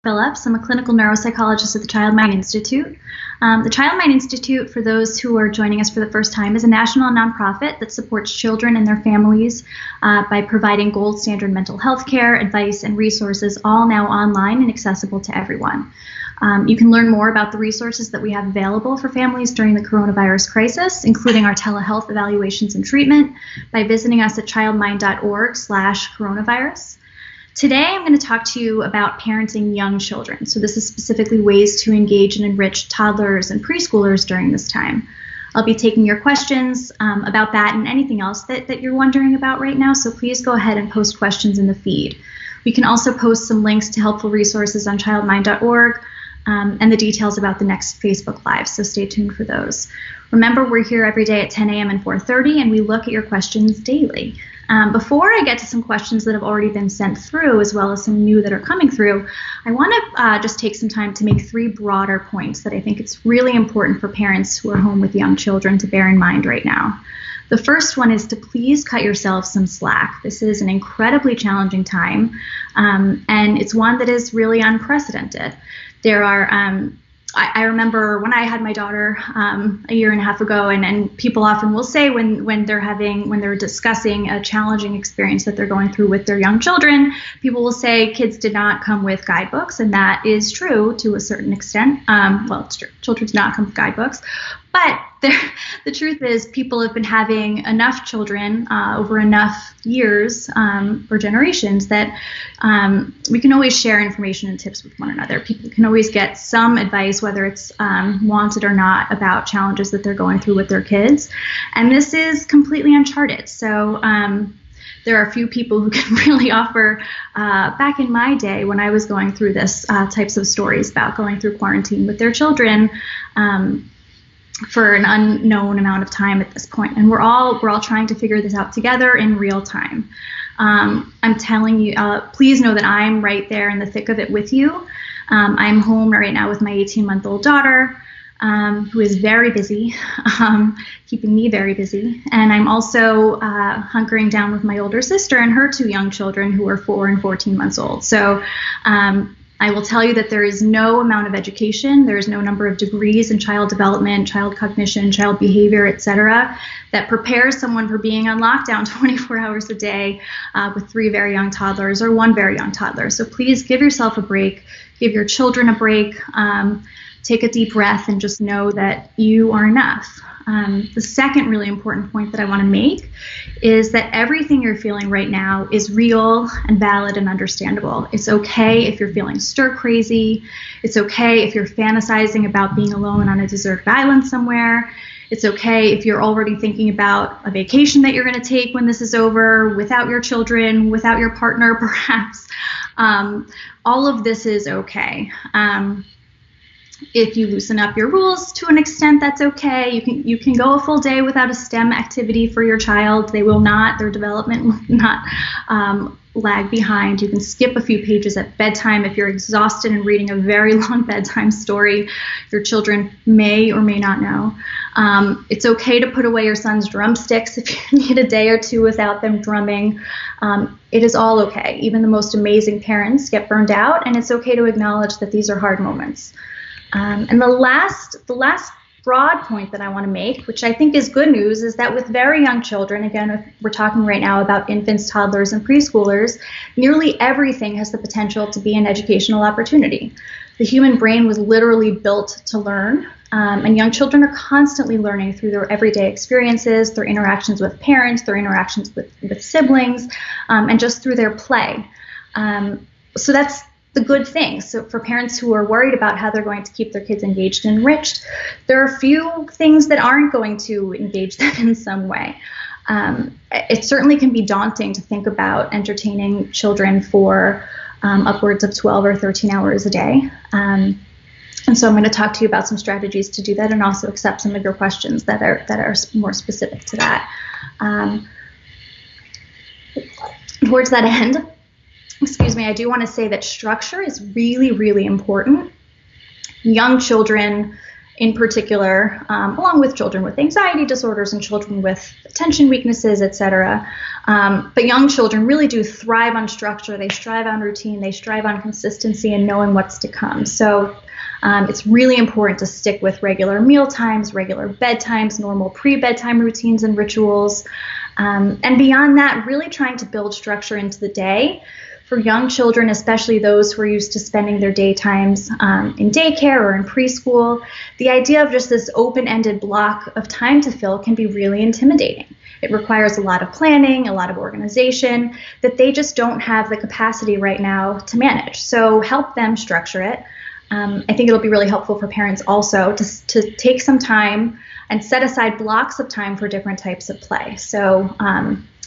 Phillips. I'm a clinical neuropsychologist at the Child Mind Institute. The Child Mind Institute, for those who are joining us for the first time, is a national nonprofit that supports children and their families by providing gold standard mental health care, advice, and resources, all now online and accessible to everyone. You can learn more about the resources that we have available for families during the coronavirus crisis, including our telehealth evaluations and treatment, by visiting us at childmind.org/coronavirus. Today, I'm going to talk to you about parenting young children. So this is specifically ways to engage and enrich toddlers and preschoolers during this time. I'll be taking your questions about that and anything else that you're wondering about right now, so please go ahead and post questions in the feed. We can also post some links to helpful resources on childmind.org and the details about the next Facebook Live, so stay tuned for those. Remember, we're here every day at 10 a.m. and 4:30, and we look at your questions daily. Before I get to some questions that have already been sent through, as well as some new that are coming through, I want to just take some time to make three broader points that I think it's really important for parents who are home with young children to bear in mind right now. The first one is to please cut yourself some slack. This is an incredibly challenging time, and it's one that is really unprecedented. There are I remember when I had my daughter a year and a half ago, and people often will say when they're discussing a challenging experience that they're going through with their young children, people will say kids did not come with guidebooks, and that is true to a certain extent. Well, it's true. Children do not come with guidebooks. But the truth is people have been having enough children over enough years or generations that we can always share information and tips with one another. People can always get some advice, whether it's wanted or not, about challenges that they're going through with their kids. And this is completely uncharted. So there are a few people who can really offer, back in my day when I was going through this, types of stories about going through quarantine with their children for an unknown amount of time at this point. And we're all trying to figure this out together in real time. I'm telling you, please know that I'm right there in the thick of it with you. I'm home right now with my 18-month-old daughter, who is very busy, keeping me very busy. And I'm also hunkering down with my older sister and her two young children who are 4 and 14 months old. So I will tell you that there is no amount of education, there is no number of degrees in child development, child cognition, child behavior, etc., that prepares someone for being on lockdown 24 hours a day with 3 very young toddlers or 1 very young toddler. So please give yourself a break, give your children a break, take a deep breath, and just know that you are enough. The second really important point that I want to make is that everything you're feeling right now is real and valid and understandable. It's okay if you're feeling stir crazy. It's okay if you're fantasizing about being alone on a deserted island somewhere. It's okay if you're already thinking about a vacation that you're going to take when this is over, without your children, without your partner, perhaps. All of this is okay. If you loosen up your rules to an extent, that's okay. You can go a full day without a STEM activity for your child. Their development will not lag behind. You can skip a few pages at bedtime if you're exhausted and reading a very long bedtime story your children may or may not know. It's okay to put away your son's drumsticks if you need a day or two without them drumming. It is all okay. Even the most amazing parents get burned out, and it's okay to acknowledge that these are hard moments. And the last broad point that I want to make, which I think is good news, is that with very young children, again, if we're talking right now about infants, toddlers, and preschoolers, nearly everything has the potential to be an educational opportunity. The human brain was literally built to learn, and young children are constantly learning through their everyday experiences, their interactions with parents, their interactions with siblings, and just through their play. So that's the good thing. So for parents who are worried about how they're going to keep their kids engaged and enriched, there are a few things that aren't going to engage them in some way. It certainly can be daunting to think about entertaining children for upwards of 12 or 13 hours a day. And so I'm going to talk to you about some strategies to do that, and also accept some of your questions that are more specific to that. Towards that end, I do want to say that structure is really, really important. Young children in particular, along with children with anxiety disorders and children with attention weaknesses, etc. But young children really do thrive on structure. They strive on routine. They strive on consistency and knowing what's to come. So it's really important to stick with regular meal times, regular bedtimes, normal pre-bedtime routines and rituals. And beyond that, really trying to build structure into the day. For young children, especially those who are used to spending their daytimes in daycare or in preschool, the idea of just this open-ended block of time to fill can be really intimidating. It requires a lot of planning, a lot of organization that they just don't have the capacity right now to manage. So help them structure it. I think it'll be really helpful for parents also to take some time and set aside blocks of time for different types of play. So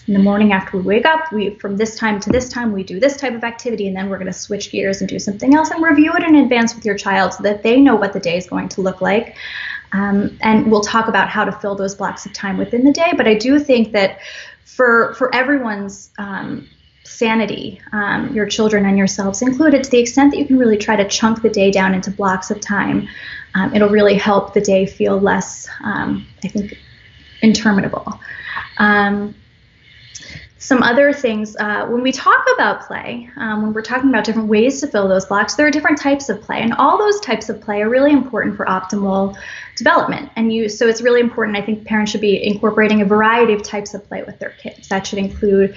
in the morning after we wake up, from this time to this time, we do this type of activity, and then we're going to switch gears and do something else and review it in advance with your child so that they know what the day is going to look like. And we'll talk about how to fill those blocks of time within the day. But I do think that for everyone's sanity, your children and yourselves included, to the extent that you can really try to chunk the day down into blocks of time, it'll really help the day feel less, I think, interminable. Some other things, when we talk about play, when we're talking about different ways to fill those blocks, there are different types of play, and all those types of play are really important for optimal development. So it's really important, I think parents should be incorporating a variety of types of play with their kids. That should include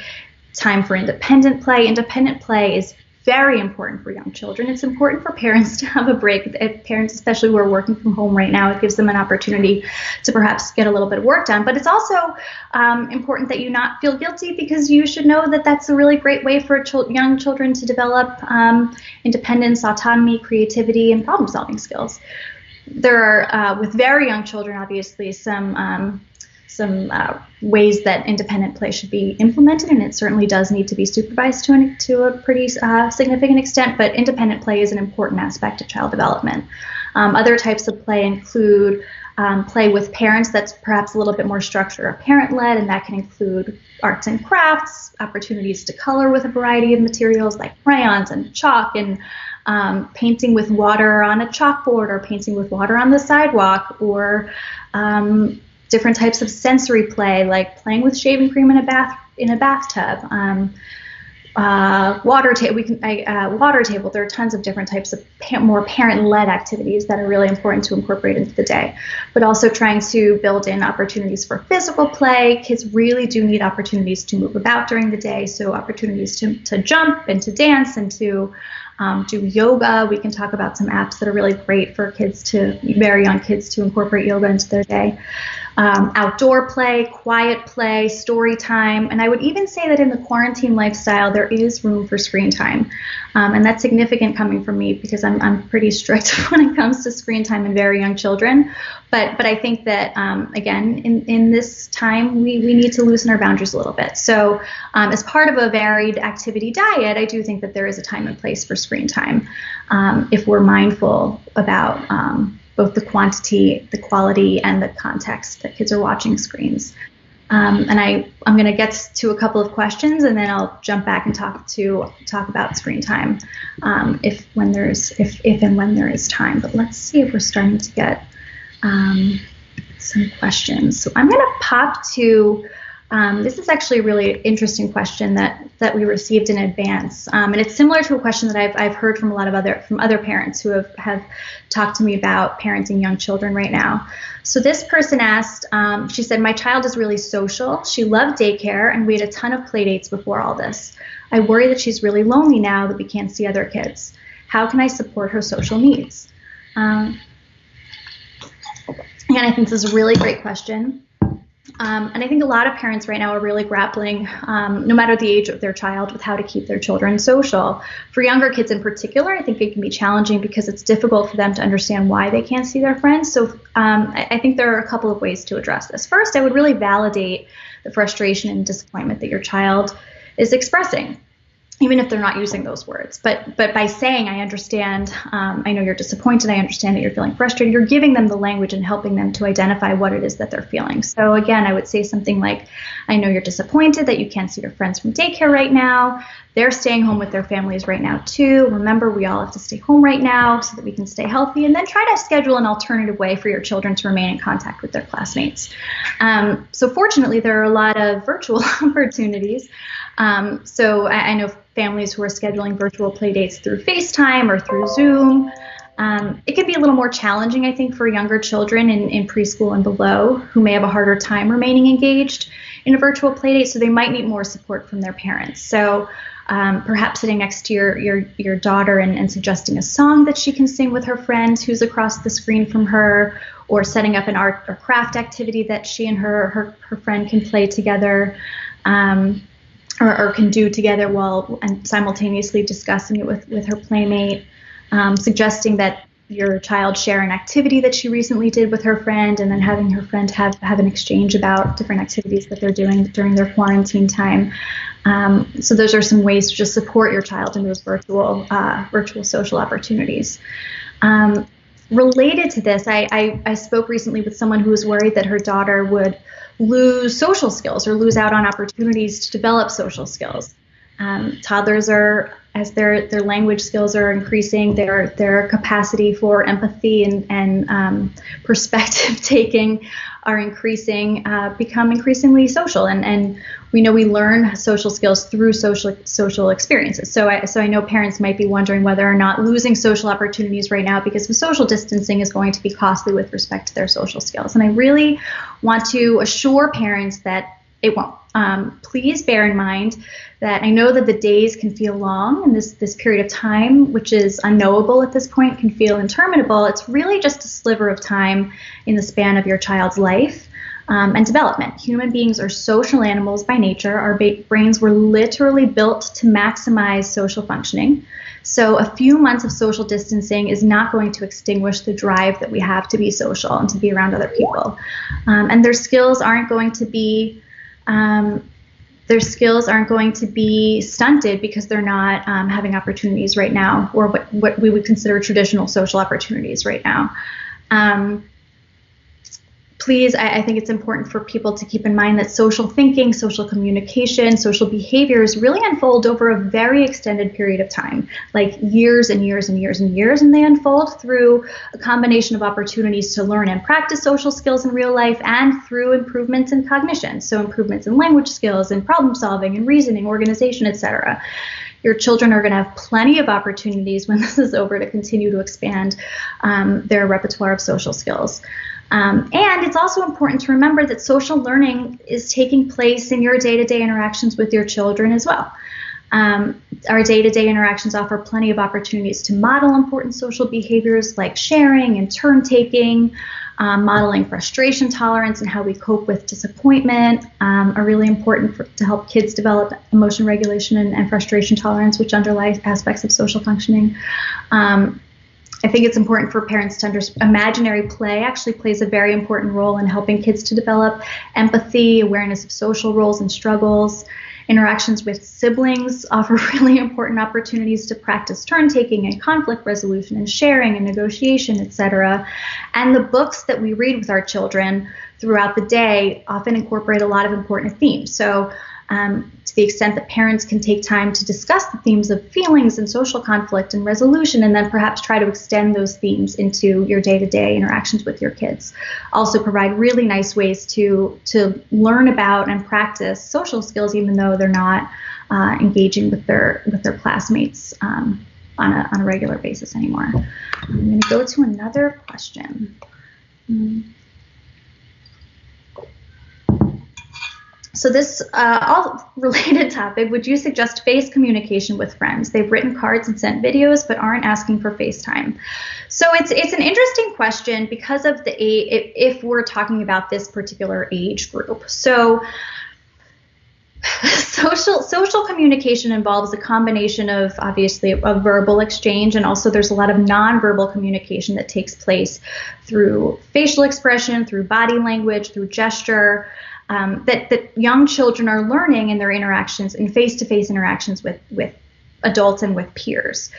time for independent play. Independent play is very important for young children. It's important for parents to have a break. Parents, especially who are working from home right now, it gives them an opportunity to perhaps get a little bit of work done. But it's also important that you not feel guilty, because you should know that that's a really great way for young children to develop independence, autonomy, creativity, and problem-solving skills. There are, with very young children, obviously, some ways that independent play should be implemented, and it certainly does need to be supervised to a pretty significant extent, but independent play is an important aspect of child development. Other types of play include play with parents that's perhaps a little bit more structured or parent-led, and that can include arts and crafts, opportunities to color with a variety of materials like crayons and chalk, and painting with water on a chalkboard, or painting with water on the sidewalk, or different types of sensory play, like playing with shaving cream in a bathtub, water table. There are tons of different types of more parent-led activities that are really important to incorporate into the day. But also trying to build in opportunities for physical play. Kids really do need opportunities to move about during the day, so opportunities to jump and to dance and to do yoga. We can talk about some apps that are really great for very young kids to incorporate yoga into their day. Outdoor play, quiet play, story time, and I would even say that in the quarantine lifestyle, there is room for screen time, and that's significant coming from me, because I'm pretty strict when it comes to screen time in very young children. But I think that again, in this time, we need to loosen our boundaries a little bit. So as part of a varied activity diet, I do think that there is a time and place for screen time if we're mindful about both the quantity, the quality, and the context that kids are watching screens. And I'm going to get to a couple of questions, and then I'll jump back and talk about screen time if and when there is time. But let's see if we're starting to get some questions. So I'm going to pop to. This is actually a really interesting question that we received in advance, and it's similar to a question that I've heard from a lot of other parents who have talked to me about parenting young children right now. So this person asked, she said, "My child is really social. She loved daycare, and we had a ton of play dates before all this. I worry that she's really lonely now that we can't see other kids. How can I support her social needs?" Again, I think this is a really great question. And I think a lot of parents right now are really grappling, no matter the age of their child, with how to keep their children social. For younger kids in particular, I think it can be challenging because it's difficult for them to understand why they can't see their friends. So I think there are a couple of ways to address this. First, I would really validate the frustration and disappointment that your child is expressing. even if they're not using those words. But by saying, I understand, I know you're disappointed, I understand that you're feeling frustrated, you're giving them the language and helping them to identify what it is that they're feeling. So again, I would say something like, I know you're disappointed that you can't see your friends from daycare right now. They're staying home with their families right now too. Remember, we all have to stay home right now so that we can stay healthy. And then try to schedule an alternative way for your children to remain in contact with their classmates. So fortunately, there are a lot of virtual opportunities. So I know families who are scheduling virtual play dates through FaceTime or through Zoom. It can be a little more challenging, I think, for younger children in preschool and below who may have a harder time remaining engaged in a virtual play date, so they might need more support from their parents. So perhaps sitting next to your daughter and suggesting a song that she can sing with her friend who's across the screen from her, or setting up an art or craft activity that she and her friend can play together. Or can do together and simultaneously discussing it with her playmate, suggesting that your child share an activity that she recently did with her friend, and then having her friend have an exchange about different activities that they're doing during their quarantine time. So those are some ways to just support your child in those virtual social opportunities. Related to this, I spoke recently with someone who was worried that her daughter would lose social skills or lose out on opportunities to develop social skills. Toddlers as their language skills are increasing, their capacity for empathy and perspective taking are increasing, become increasingly social. And we know we learn social skills through social experiences. So I know parents might be wondering whether or not losing social opportunities right now because of social distancing is going to be costly with respect to their social skills. And I really want to assure parents that it won't. Please bear in mind that I know that the days can feel long, and this period of time, which is unknowable at this point, can feel interminable. It's really just a sliver of time in the span of your child's life and development. Human beings are social animals by nature. Our brains were literally built to maximize social functioning. So a few months of social distancing is not going to extinguish the drive that we have to be social and to be around other people. And their skills aren't going to be stunted because they're not having opportunities right now, or what we would consider traditional social opportunities right now. Please, I think it's important for people to keep in mind that social thinking, social communication, social behaviors really unfold over a very extended period of time, like years and years and years and years, and they unfold through a combination of opportunities to learn and practice social skills in real life and through improvements in cognition, so improvements in language skills and problem solving and reasoning, organization, etc. Your children are going to have plenty of opportunities when this is over to continue to expand their repertoire of social skills. And it's also important to remember that social learning is taking place in your day-to-day interactions with your children as well. Our day-to-day interactions offer plenty of opportunities to model important social behaviors like sharing and turn-taking, modeling frustration tolerance and how we cope with disappointment are really important to help kids develop emotion regulation and frustration tolerance, which underlie aspects of social functioning. I think it's important for parents to understand imaginary play actually plays a very important role in helping kids to develop empathy, awareness of social roles and struggles. Interactions with siblings offer really important opportunities to practice turn-taking and conflict resolution and sharing and negotiation, etc. And the books that we read with our children throughout the day often incorporate a lot of important themes. So to the extent that parents can take time to discuss the themes of feelings and social conflict and resolution, and then perhaps try to extend those themes into your day-to-day interactions with your kids. Also provide really nice ways to learn about and practice social skills, even though they're not engaging with their classmates on a regular basis anymore. I'm going to go to another question. So this all related topic, would you suggest face communication with friends? They've written cards and sent videos, but aren't asking for FaceTime. So it's an interesting question because of the age, if we're talking about this particular age group. So social communication involves a combination of obviously a verbal exchange, and also there's a lot of nonverbal communication that takes place through facial expression, through body language, through gesture. That young children are learning in their interactions, in face-to-face interactions with adults and with peers.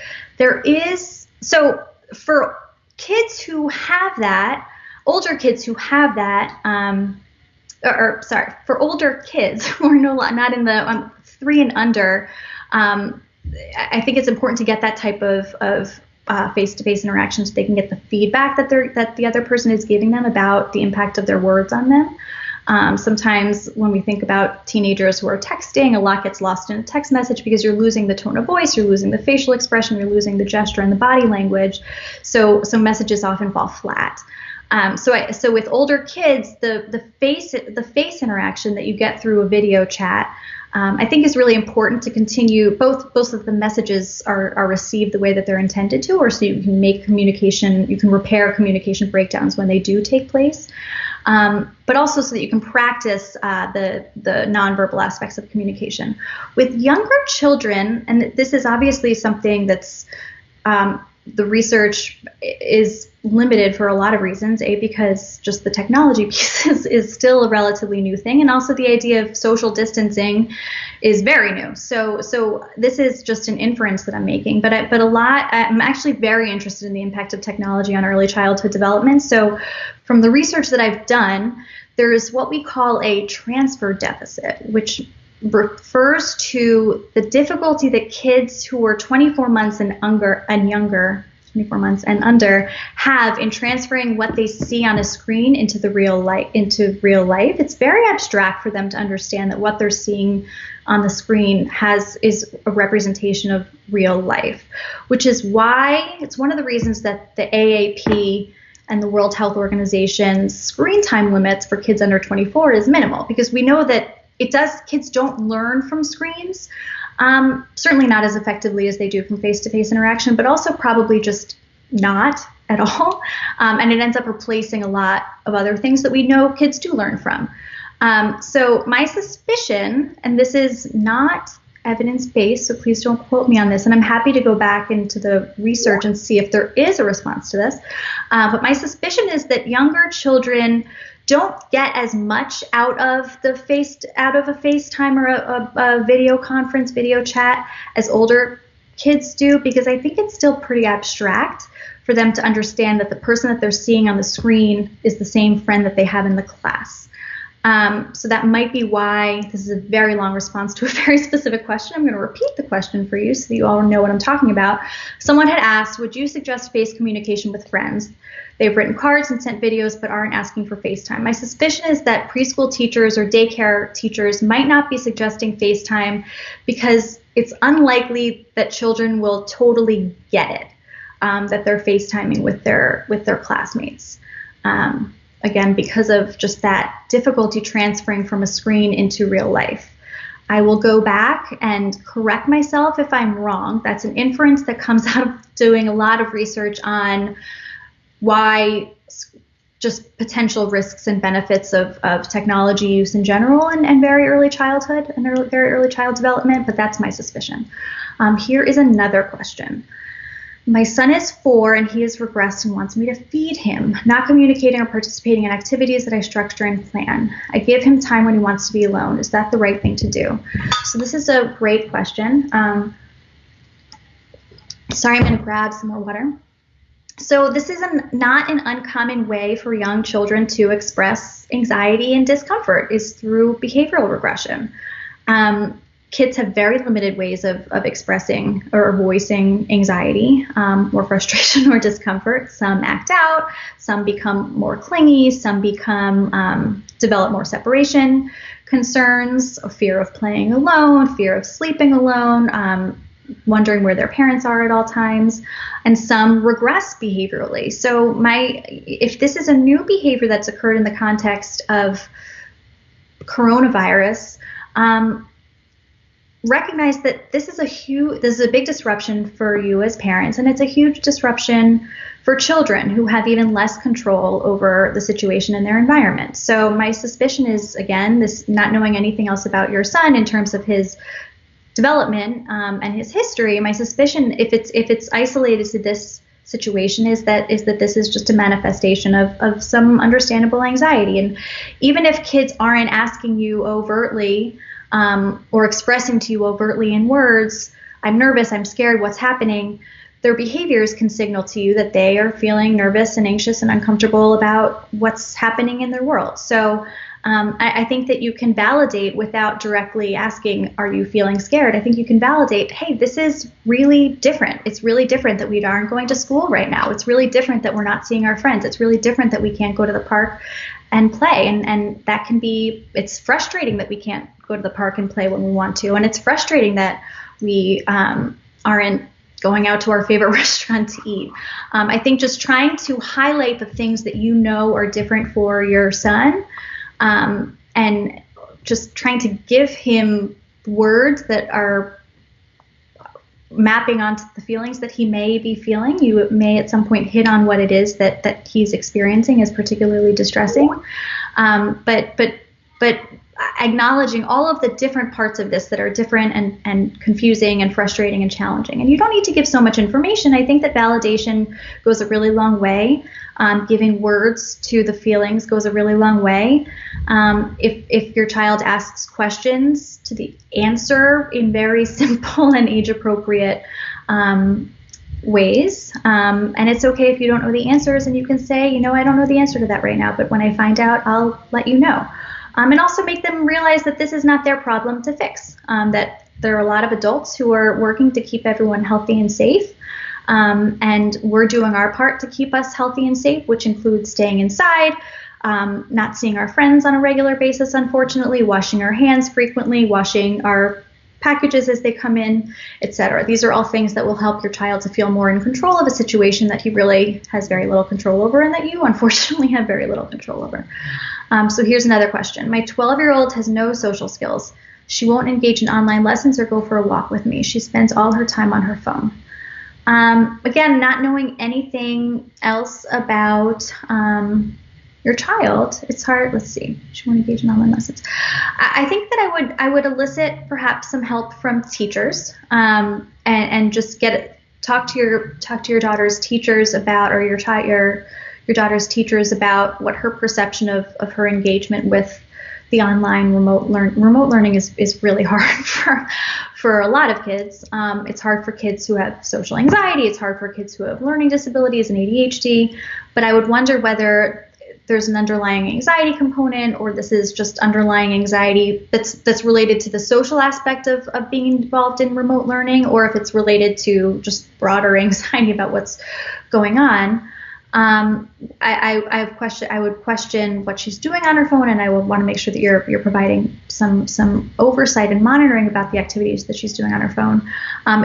So for kids who have that, older kids who have that, for older kids who are not in the 3 and under, I think it's important to get that type of face-to-face interaction so they can get the feedback that the other person is giving them about the impact of their words on them. Sometimes when we think about teenagers who are texting, a lot gets lost in a text message because you're losing the tone of voice, you're losing the facial expression, you're losing the gesture and the body language. So messages often fall flat. So with older kids, the face interaction that you get through a video chat, I think is really important to continue. Both of the messages are received the way that they're intended to, or so you can you can repair communication breakdowns when they do take place. But also so that you can practice the nonverbal aspects of communication. With younger children, and this is obviously something that's the research is limited for a lot of reasons. Because just the technology piece is still a relatively new thing, and also the idea of social distancing is very new. So this is just an inference that I'm making, but I'm actually very interested in the impact of technology on early childhood development. So from the research that I've done, there is what we call a transfer deficit, which refers to the difficulty that kids who are 24 months and younger 24 months and under have in transferring what they see on a screen into real life. It's very abstract for them to understand that what they're seeing on the screen is a representation of real life, which is why it's one of the reasons that the AAP and the World Health Organization's screen time limits for kids under 24 is minimal, because we know that kids don't learn from screens, certainly not as effectively as they do from face-to-face interaction, but also probably just not at all. And it ends up replacing a lot of other things that we know kids do learn from. So my suspicion, and this is not evidence-based, so please don't quote me on this, and I'm happy to go back into the research and see if there is a response to this, but my suspicion is that younger children don't get as much out of a FaceTime or a video conference, video chat as older kids do, because I think it's still pretty abstract for them to understand that the person that they're seeing on the screen is the same friend that they have in the class. So that might be why this is a very long response to a very specific question. I'm going to repeat the question for you so that you all know what I'm talking about. Someone had asked, would you suggest face communication with friends? They've written cards and sent videos but aren't asking for FaceTime. My suspicion is that preschool teachers or daycare teachers might not be suggesting FaceTime because it's unlikely that children will totally get it, that they're FaceTiming with their classmates. Again, because of just that difficulty transferring from a screen into real life. I will go back and correct myself if I'm wrong. That's an inference that comes out of doing a lot of research on why just potential risks and benefits of technology use in general and very early childhood and very early child development, but that's my suspicion. Here is another question. My son is 4 and he has regressed and wants me to feed him, not communicating or participating in activities that I structure and plan. I give him time when he wants to be alone. Is that the right thing to do? So this is a great question. Sorry, I'm going to grab some more water. So this is not an uncommon way for young children to express anxiety and discomfort, is through behavioral regression. Kids have very limited ways of expressing or voicing anxiety or frustration or discomfort. Some act out, some become more clingy, some develop more separation concerns, a fear of playing alone, fear of sleeping alone, wondering where their parents are at all times, and some regress behaviorally. So if this is a new behavior that's occurred in the context of coronavirus, recognize that this is a big disruption for you as parents, and it's a huge disruption for children who have even less control over the situation in their environment. So my suspicion is, again, this not knowing anything else about your son in terms of his development and his history. My suspicion, if it's isolated to this situation, is that this is just a manifestation of some understandable anxiety. And even if kids aren't asking you overtly or expressing to you overtly in words, I'm nervous, I'm scared, what's happening, their behaviors can signal to you that they are feeling nervous and anxious and uncomfortable about what's happening in their world. So I think that you can validate without directly asking, are you feeling scared? I think you can validate, hey, this is really different. It's really different that we aren't going to school right now. It's really different that we're not seeing our friends. It's really different that we can't go to the park and play. And that can be, it's frustrating that we can't go to the park and play when we want to. And it's frustrating that we aren't going out to our favorite restaurant to eat. I think just trying to highlight the things that you know are different for your son, and just trying to give him words that are mapping onto the feelings that he may be feeling. You may at some point hit on what it is that he's experiencing as particularly distressing. But acknowledging all of the different parts of this that are different and confusing and frustrating and challenging. And you don't need to give so much information. I think that validation goes a really long way. Giving words to the feelings goes a really long way. If your child asks questions, to the answer in very simple and age-appropriate ways. And it's okay if you don't know the answers, and you can say, I don't know the answer to that right now, but when I find out, I'll let you know. And also make them realize that this is not their problem to fix, that there are a lot of adults who are working to keep everyone healthy and safe. And we're doing our part to keep us healthy and safe, which includes staying inside, not seeing our friends on a regular basis, unfortunately, washing our hands frequently, washing our packages as they come in, etc. These are all things that will help your child to feel more in control of a situation that he really has very little control over and that you unfortunately have very little control over. So here's another question. My 12-year-old has no social skills. She won't engage in online lessons or go for a walk with me. She spends all her time on her phone. Again, not knowing anything else about your child, it's hard. Let's see. She won't engage in online lessons. I think that I would elicit perhaps some help from teachers, and just talk to your daughter's teachers about, or your daughter's teachers about what her perception of her engagement with the online remote learning is really hard for a lot of kids. It's hard for kids who have social anxiety. It's hard for kids who have learning disabilities and ADHD. But I would wonder whether there's an underlying anxiety component, or this is just underlying anxiety that's related to the social aspect of being involved in remote learning, or if it's related to just broader anxiety about what's going on. I would question what she's doing on her phone, and I would want to make sure that you're providing some oversight and monitoring about the activities that she's doing on her phone.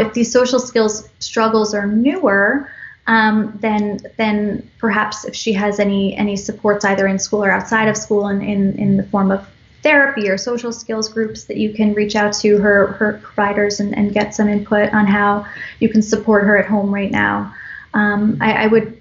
If these social skills struggles are newer, then perhaps if she has any supports either in school or outside of school, in the form of therapy or social skills groups, that you can reach out to her providers and get some input on how you can support her at home right now. I would.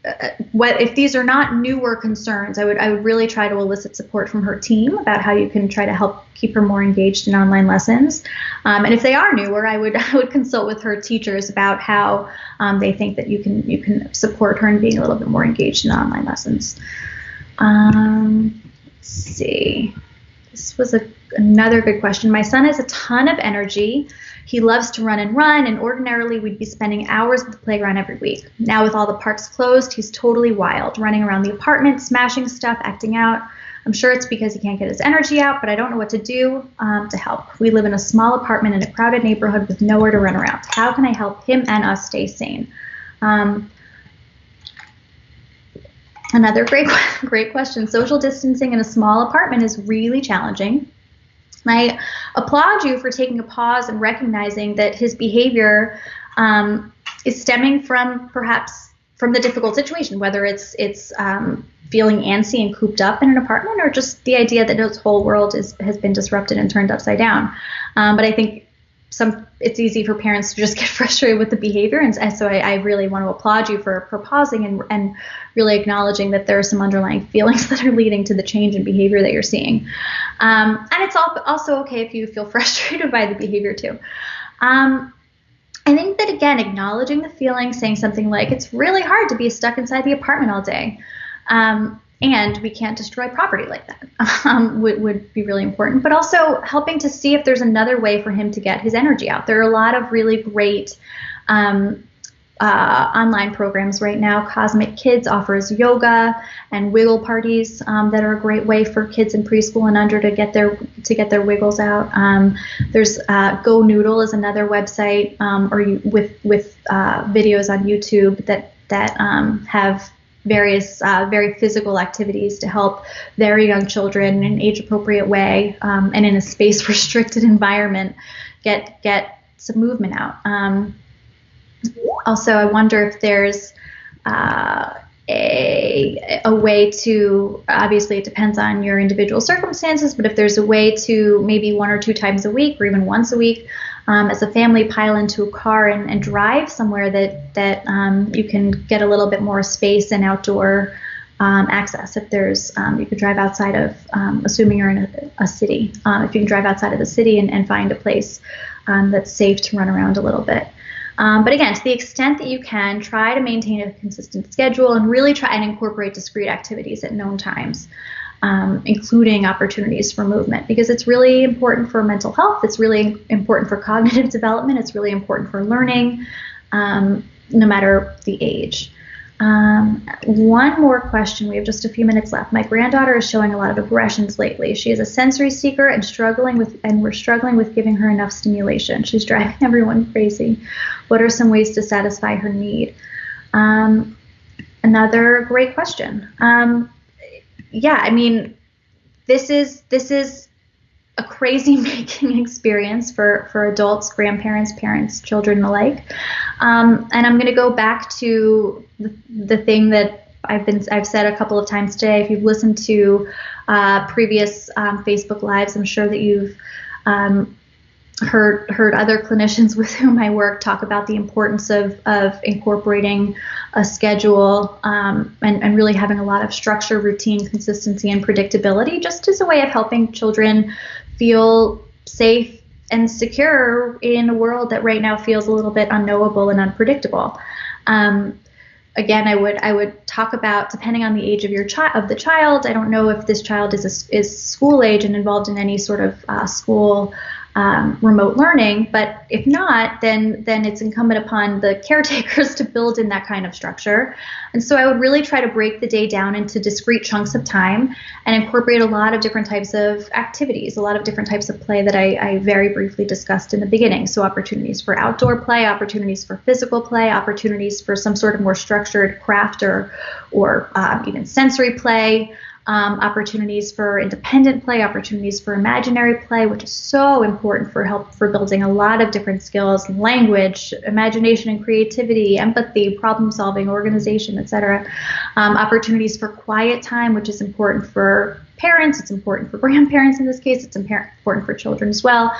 If these are not newer concerns, I would really try to elicit support from her team about how you can try to help keep her more engaged in online lessons. And if they are newer, I would consult with her teachers about how they think that you can support her in being a little bit more engaged in online lessons. Let's see. This was another good question. My son has a ton of energy. He loves to run, and ordinarily we'd be spending hours at the playground every week. Now with all the parks closed, he's totally wild, running around the apartment, smashing stuff, acting out. I'm sure it's because he can't get his energy out, but I don't know what to do to help. We live in a small apartment in a crowded neighborhood with nowhere to run around. How can I help him and us stay sane? Another great question. Social distancing in a small apartment is really challenging. I applaud you for taking a pause and recognizing that his behavior is stemming from the difficult situation, whether it's feeling antsy and cooped up in an apartment, or just the idea that his whole world has been disrupted and turned upside down. But I think it's easy for parents to just get frustrated with the behavior, and so I really want to applaud you for pausing and really acknowledging that there are some underlying feelings that are leading to the change in behavior that you're seeing. And it's also okay if you feel frustrated by the behavior too. I think that, again, acknowledging the feeling, saying something like, it's really hard to be stuck inside the apartment all day. And we can't destroy property like that, would be really important. But also helping to see if there's another way for him to get his energy out. There are a lot of really great online programs right now. Cosmic Kids offers yoga and wiggle parties that are a great way for kids in preschool and under to get their wiggles out. There's Go Noodle is another website, with videos on YouTube that have various very physical activities to help very young children in an age-appropriate way and in a space-restricted environment get some movement out. Also, I wonder if there's a way to, obviously it depends on your individual circumstances, but if there's a way to maybe 1 or 2 times a week or even once a week as a family pile into a car and drive somewhere that you can get a little bit more space and outdoor access. If there's, you could drive outside of, assuming you're in a city, if you can drive outside of the city and find a place that's safe to run around a little bit. But again, to the extent that you can, try to maintain a consistent schedule and really try and incorporate discrete activities at known times, including opportunities for movement, because it's really important for mental health. It's really important for cognitive development. It's really important for learning, no matter the age. One more question. We have just a few minutes left. My granddaughter is showing a lot of aggressions lately. She is a sensory seeker and we're struggling with giving her enough stimulation. She's driving everyone crazy. What are some ways to satisfy her need? Another great question. Yeah, I mean, this is a crazy-making experience for adults, grandparents, parents, children alike. And I'm going to go back to the thing that I've said a couple of times today. If you've listened to previous Facebook Lives, I'm sure that you've heard other clinicians with whom I work talk about the importance of incorporating a schedule and really having a lot of structure, routine, consistency, and predictability, just as a way of helping children feel safe and secure in a world that right now feels a little bit unknowable and unpredictable. Again, I would talk about, depending on the age of the child. I don't know if this child is school age and involved in any sort of school remote learning, but if not, then it's incumbent upon the caretakers to build in that kind of structure. And so I would really try to break the day down into discrete chunks of time and incorporate a lot of different types of activities, a lot of different types of play that I very briefly discussed in the beginning. So opportunities for outdoor play, opportunities for physical play, opportunities for some sort of more structured craft or even sensory play, opportunities for independent play, opportunities for imaginary play, which is so important for building a lot of different skills: language, imagination and creativity, empathy, problem solving, organization, etc. Opportunities for quiet time, which is important for parents, it's important for grandparents in this case, it's important for children as well.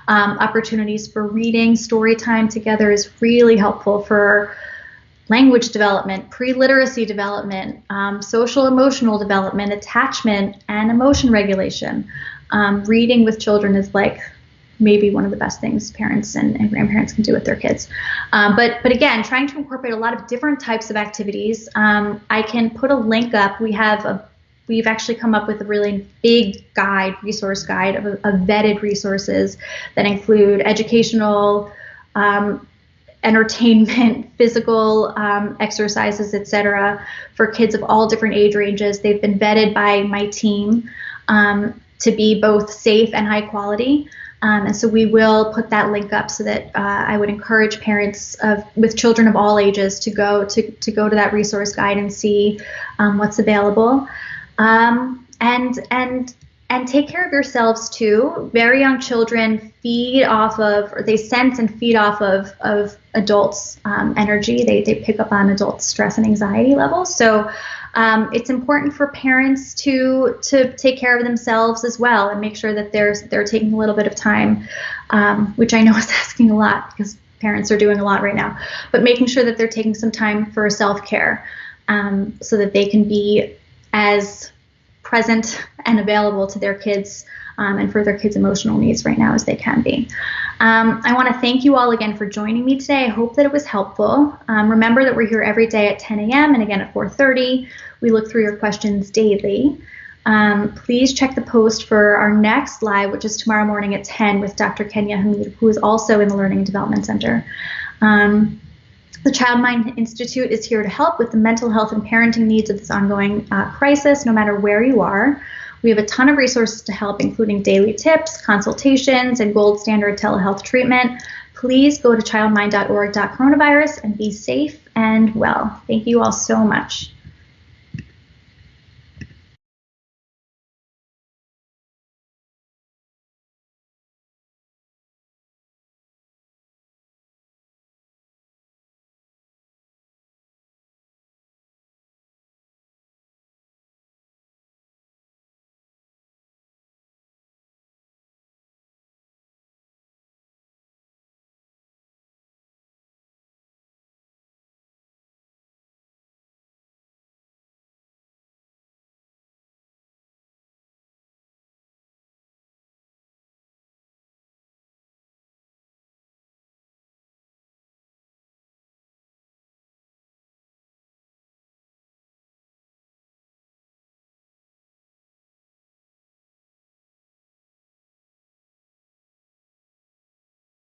Opportunities for reading, story time together is really helpful for language development, pre-literacy development, social emotional development, attachment, and emotion regulation. Reading with children is like maybe one of the best things parents and grandparents can do with their kids. But again, trying to incorporate a lot of different types of activities. I can put a link up. We've actually come up with a really big resource guide of vetted resources that include educational, entertainment, physical exercises, etc., for kids of all different age ranges. They've been vetted by my team to be both safe and high quality. And so we will put that link up so that I would encourage parents with children of all ages to go to that resource guide and see what's available. And take care of yourselves too. Very young children they sense and feed off of adults' energy. They pick up on adults' stress and anxiety levels. So it's important for parents to take care of themselves as well and make sure that they're taking a little bit of time, which I know is asking a lot because parents are doing a lot right now, but making sure that they're taking some time for self-care so that they can be as present and available to their kids and for their kids' emotional needs right now as they can be. I want to thank you all again for joining me today. I hope that it was helpful. Remember that we're here every day at 10 a.m. and again at 4:30. We look through your questions daily. Please check the post for our next live, which is tomorrow morning at 10 with Dr. Kenya Hamid, who is also in the Learning and Development Center. The Child Mind Institute is here to help with the mental health and parenting needs of this ongoing crisis, no matter where you are. We have a ton of resources to help, including daily tips, consultations, and gold standard telehealth treatment. Please go to childmind.org/coronavirus and be safe and well. Thank you all so much.